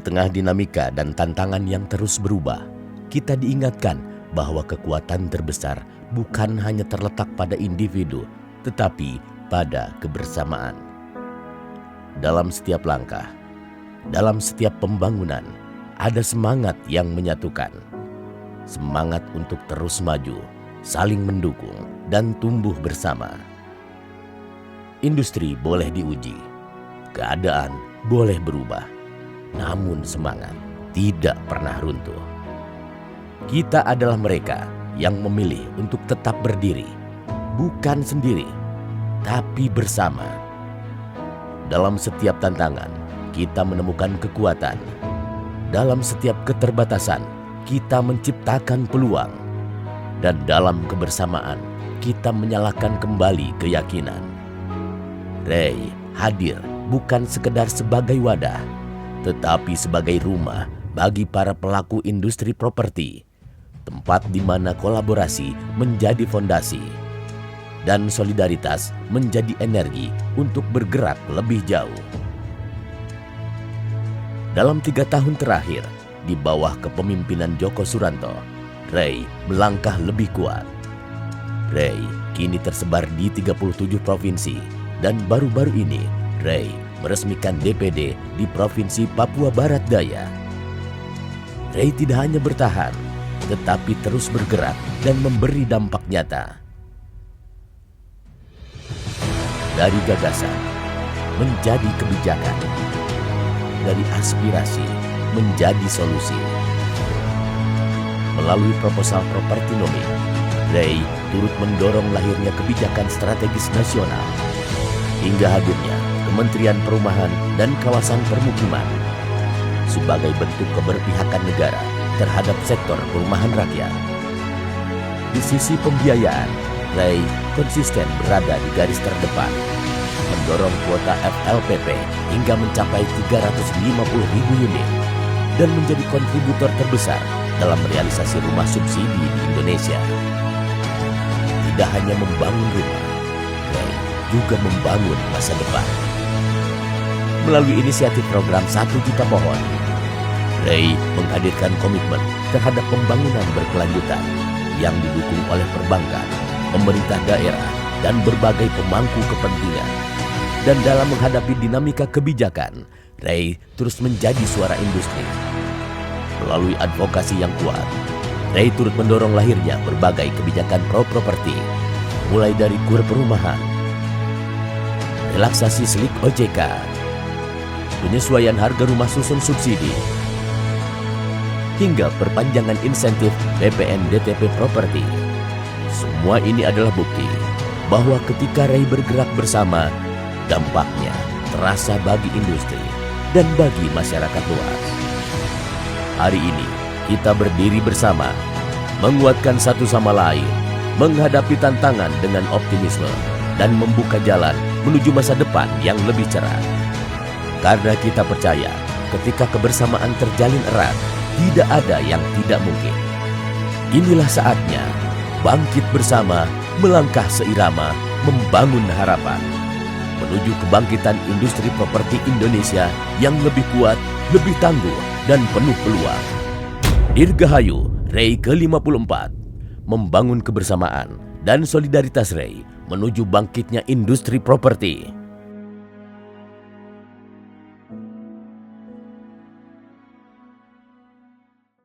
tengah dinamika dan tantangan yang terus berubah, kita diingatkan bahwa kekuatan terbesar bukan hanya terletak pada individu, tetapi pada kebersamaan. Dalam setiap langkah, dalam setiap pembangunan, ada semangat yang menyatukan. Semangat untuk terus maju, saling mendukung, dan tumbuh bersama. Industri boleh diuji, keadaan boleh berubah, namun semangat tidak pernah runtuh. Kita adalah mereka yang memilih untuk tetap berdiri, bukan sendiri, tapi bersama. Dalam setiap tantangan, kita menemukan kekuatan. Dalam setiap keterbatasan, kita menciptakan peluang. Dan dalam kebersamaan, kita menyalakan kembali keyakinan. Ray hadir bukan sekedar sebagai wadah, tetapi sebagai rumah bagi para pelaku industri properti. Tempat di mana kolaborasi menjadi fondasi dan solidaritas menjadi energi untuk bergerak lebih jauh. Dalam 3 tahun terakhir, di bawah kepemimpinan Djoko Suranto, Ray melangkah lebih kuat. Ray kini tersebar di 37 provinsi dan baru-baru ini Ray meresmikan DPD di Provinsi Papua Barat Daya. Ray tidak hanya bertahan, tetapi terus bergerak dan memberi dampak nyata. Dari gagasan menjadi kebijakan, dari aspirasi menjadi solusi. Melalui proposal properti nomi, Ray turut mendorong lahirnya kebijakan strategis nasional hingga hadirnya Kementerian Perumahan dan Kawasan Permukiman sebagai bentuk keberpihakan negara terhadap sektor perumahan rakyat. Di sisi pembiayaan, Ray konsisten berada di garis terdepan, mendorong kuota FLPP hingga mencapai 350.000 unit dan menjadi kontributor terbesar dalam realisasi rumah subsidi di Indonesia. Tidak hanya membangun rumah, Ray juga membangun masa depan. Melalui inisiatif program 1 Juta Pohon, Ray menghadirkan komitmen terhadap pembangunan berkelanjutan yang didukung oleh perbankan, pemerintah daerah, dan berbagai pemangku kepentingan. Dan dalam menghadapi dinamika kebijakan, Ray terus menjadi suara industri. Melalui advokasi yang kuat, Ray turut mendorong lahirnya berbagai kebijakan pro-properti, mulai dari kur perumahan, relaksasi selik OJK, penyesuaian harga rumah susun subsidi, hingga perpanjangan insentif PPN DTP properti. Semua ini adalah bukti bahwa ketika Ray bergerak bersama, dampaknya terasa bagi industri dan bagi masyarakat luas. Hari ini kita berdiri bersama, menguatkan satu sama lain, menghadapi tantangan dengan optimisme, dan membuka jalan menuju masa depan yang lebih cerah. Karena kita percaya ketika kebersamaan terjalin erat, tidak ada yang tidak mungkin. Inilah saatnya bangkit bersama, melangkah seirama, membangun harapan menuju kebangkitan industri properti Indonesia yang lebih kuat, lebih tangguh, dan penuh peluang. Dirgahayu Ray ke-54, membangun kebersamaan dan solidaritas Ray menuju bangkitnya industri properti.